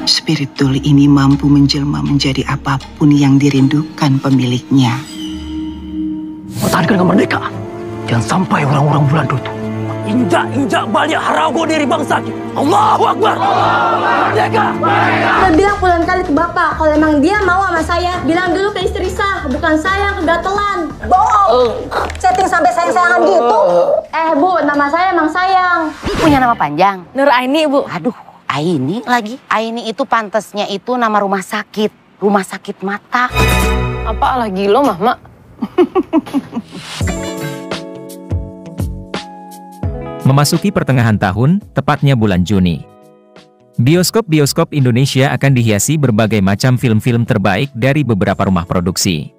Spirit doll ini mampu menjelma menjadi apapun yang dirindukan pemiliknya. Pertahankan kemerdekaan. Jangan sampai orang-orang Belanda itu injak-injak balik harago dari bangsa kita. Allahu Akbar! Merdeka! Saya bilang puluhan kali ke Bapak, kalau emang dia mau sama saya, bilang dulu ke istri sah, bukan saya yang kegatelan. Bohong! Setting sampai sayang-sayangan gitu. Bu, nama saya emang sayang. Punya nama panjang? Nur Aini, Bu. Aduh, Aini lagi. Aini itu pantasnya itu nama rumah sakit. Rumah sakit mata. Apa lagi lo, Mama? Memasuki pertengahan tahun, tepatnya bulan Juni. Bioskop-bioskop Indonesia akan dihiasi berbagai macam film-film terbaik dari beberapa rumah produksi.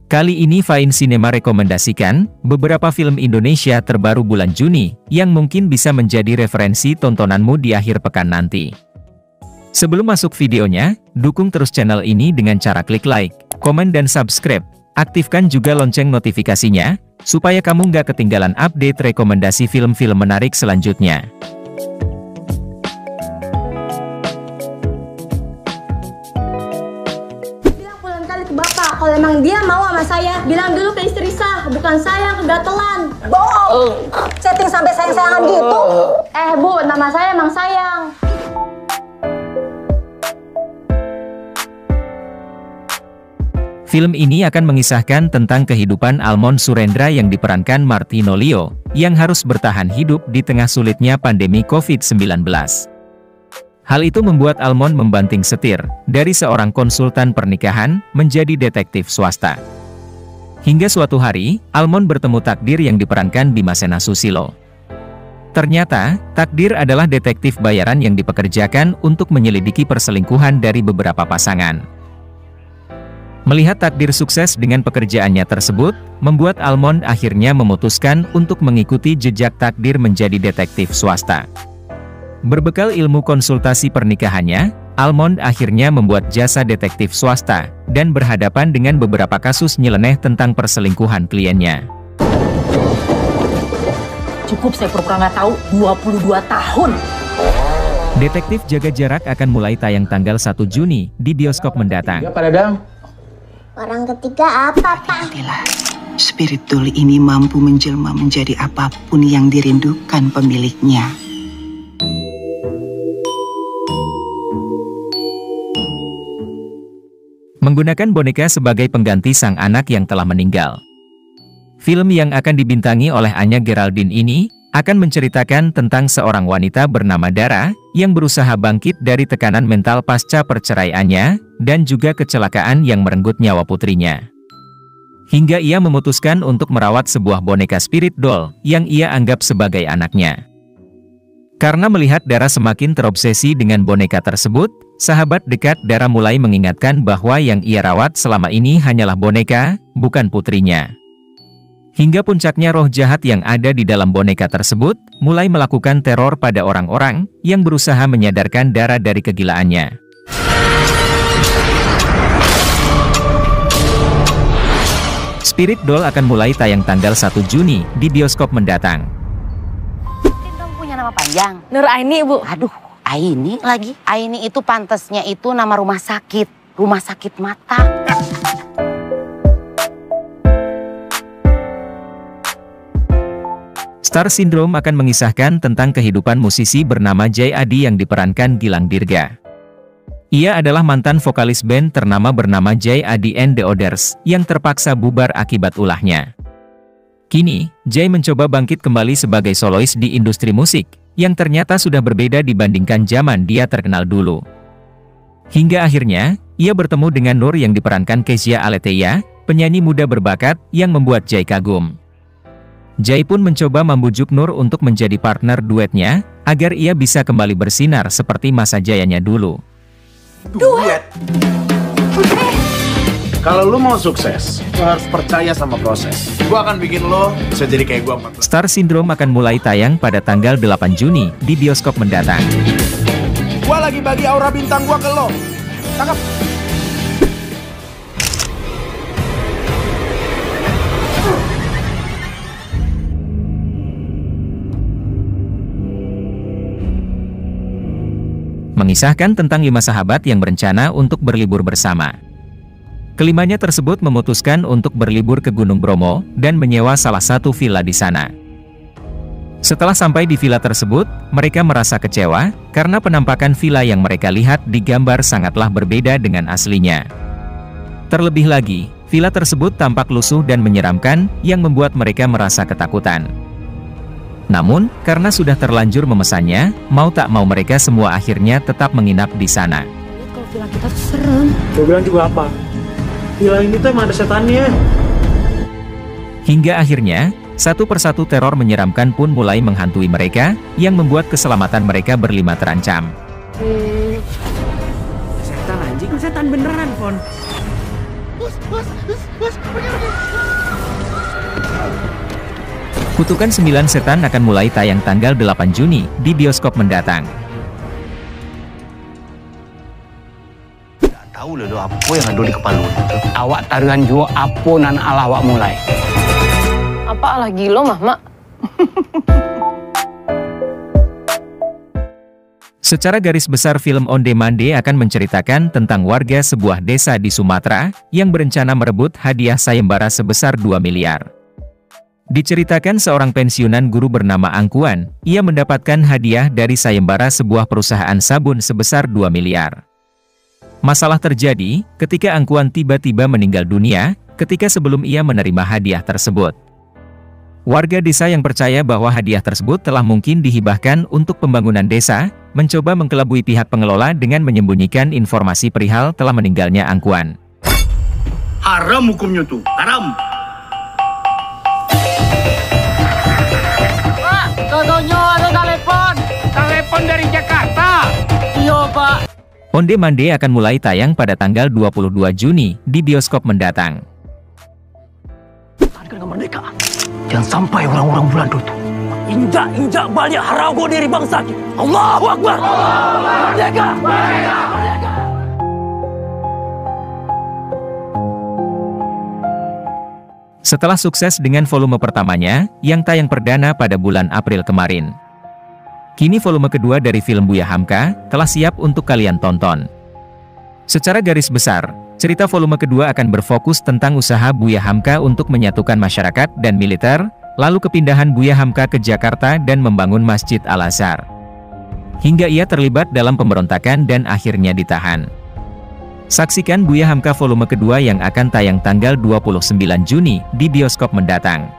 Kali ini Fine Cinema rekomendasikan beberapa film Indonesia terbaru bulan Juni yang mungkin bisa menjadi referensi tontonanmu di akhir pekan nanti. Sebelum masuk videonya, dukung terus channel ini dengan cara klik like, komen dan subscribe. Aktifkan juga lonceng notifikasinya, supaya kamu nggak ketinggalan update rekomendasi film-film menarik selanjutnya. Bilang puluhan kali ke Bapak, kalau emang dia mau sama saya, bilang dulu ke istri sah, bukan saya yang kegatelan. Bohong! Setting sampai sayang-sayangan gitu. Bu, nama saya emang sayang. Film ini akan mengisahkan tentang kehidupan Almond Surendra yang diperankan Martino Leo, yang harus bertahan hidup di tengah sulitnya pandemi COVID-19. Hal itu membuat Almond membanting setir, dari seorang konsultan pernikahan, menjadi detektif swasta. Hingga suatu hari, Almond bertemu Takdir yang diperankan Bima Sena Susilo. Ternyata, Takdir adalah detektif bayaran yang dipekerjakan untuk menyelidiki perselingkuhan dari beberapa pasangan. Melihat Takdir sukses dengan pekerjaannya tersebut, membuat Almond akhirnya memutuskan untuk mengikuti jejak Takdir menjadi detektif swasta. Berbekal ilmu konsultasi pernikahannya, Almond akhirnya membuat jasa detektif swasta, dan berhadapan dengan beberapa kasus nyeleneh tentang perselingkuhan kliennya. Cukup saya pura-pura nggak tahu, 22 tahun. Detektif Jaga Jarak akan mulai tayang tanggal 1 Juni di bioskop mendatang. Ya, Pak Dadang. Orang ketiga apa, Pak? Hati-hatilah, spirit doll ini mampu menjelma menjadi apapun yang dirindukan pemiliknya. Menggunakan boneka sebagai pengganti sang anak yang telah meninggal. Film yang akan dibintangi oleh Anya Geraldine ini akan menceritakan tentang seorang wanita bernama Dara yang berusaha bangkit dari tekanan mental pasca perceraiannya dan juga kecelakaan yang merenggut nyawa putrinya. Hingga ia memutuskan untuk merawat sebuah boneka spirit doll yang ia anggap sebagai anaknya. Karena melihat Dara semakin terobsesi dengan boneka tersebut, sahabat dekat Dara mulai mengingatkan bahwa yang ia rawat selama ini hanyalah boneka, bukan putrinya. Hingga puncaknya roh jahat yang ada di dalam boneka tersebut, mulai melakukan teror pada orang-orang yang berusaha menyadarkan Dara dari kegilaannya. Spirit Doll akan mulai tayang tanggal 1 Juni di bioskop mendatang. Dong punya nama panjang? Nur Aini, Bu. Aduh, Aini lagi. Aini itu pantasnya itu nama rumah sakit. Rumah sakit mata. Star Syndrome akan mengisahkan tentang kehidupan musisi bernama Jay Adi yang diperankan Gilang Dirga. Ia adalah mantan vokalis band ternama bernama Jay Adi and the Others, yang terpaksa bubar akibat ulahnya. Kini, Jay mencoba bangkit kembali sebagai solois di industri musik, yang ternyata sudah berbeda dibandingkan zaman dia terkenal dulu. Hingga akhirnya, ia bertemu dengan Nur yang diperankan Kezia Aletheia, penyanyi muda berbakat yang membuat Jay kagum. Jay pun mencoba membujuk Nur untuk menjadi partner duetnya, agar ia bisa kembali bersinar seperti masa jayanya dulu. Duet? Kalau lu mau sukses, lu harus percaya sama proses. Gua akan bikin lo bisa jadi kayak gua 14. Star Syndrome akan mulai tayang pada tanggal 8 Juni di bioskop mendatang. Gua lagi bagi aura bintang gua ke lo. Tangkap. mengisahkan tentang 5 sahabat yang berencana untuk berlibur bersama. Kelimanya tersebut memutuskan untuk berlibur ke Gunung Bromo dan menyewa salah satu villa di sana. Setelah sampai di villa tersebut, mereka merasa kecewa karena penampakan villa yang mereka lihat di gambar sangatlah berbeda dengan aslinya. Terlebih lagi, villa tersebut tampak lusuh dan menyeramkan yang membuat mereka merasa ketakutan. Namun, karena sudah terlanjur memesannya, mau tak mau mereka semua akhirnya tetap menginap di sana. Kalau villa kita tuh serem. Gue bilang juga apa? Villa ini tuh emang ada setannya. Hingga akhirnya, satu persatu teror menyeramkan pun mulai menghantui mereka, yang membuat keselamatan mereka berlima terancam. Setan anjing, setan beneran, Fon. Kutukan 9 Setan akan mulai tayang tanggal 8 Juni di bioskop mendatang. Tak tahu lah apa yang ada di kepala itu. Awak taruhan jua apa nan ala awak mulai. Apa lagi lo, Mak? Secara garis besar film On Demand akan menceritakan tentang warga sebuah desa di Sumatera yang berencana merebut hadiah sayembara sebesar 2 miliar. Diceritakan seorang pensiunan guru bernama Angkuan, ia mendapatkan hadiah dari sayembara sebuah perusahaan sabun sebesar 2 miliar. Masalah terjadi ketika Angkuan tiba-tiba meninggal dunia ketika sebelum ia menerima hadiah tersebut. Warga desa yang percaya bahwa hadiah tersebut telah mungkin dihibahkan untuk pembangunan desa, mencoba mengkelabui pihak pengelola dengan menyembunyikan informasi perihal telah meninggalnya Angkuan. Haram hukumnya tuh, haram. Pak, contohnya ada telepon dari Jakarta. Iya, Pak. On Demand akan mulai tayang pada tanggal 22 Juni di bioskop mendatang. Dengan merdeka. Jangan sampai orang-orang Belanda itu injak-injak balik harago dari bangsa kita. Allahu Akbar. Merdeka. Merdeka. Merdeka. Setelah sukses dengan volume pertamanya, yang tayang perdana pada bulan April kemarin, kini volume kedua dari film Buya Hamka telah siap untuk kalian tonton. Secara garis besar, cerita volume kedua akan berfokus tentang usaha Buya Hamka untuk menyatukan masyarakat dan militer, lalu kepindahan Buya Hamka ke Jakarta dan membangun Masjid Al-Azhar. Hingga ia terlibat dalam pemberontakan dan akhirnya ditahan. Saksikan Buya Hamka volume kedua yang akan tayang tanggal 29 Juni di bioskop mendatang.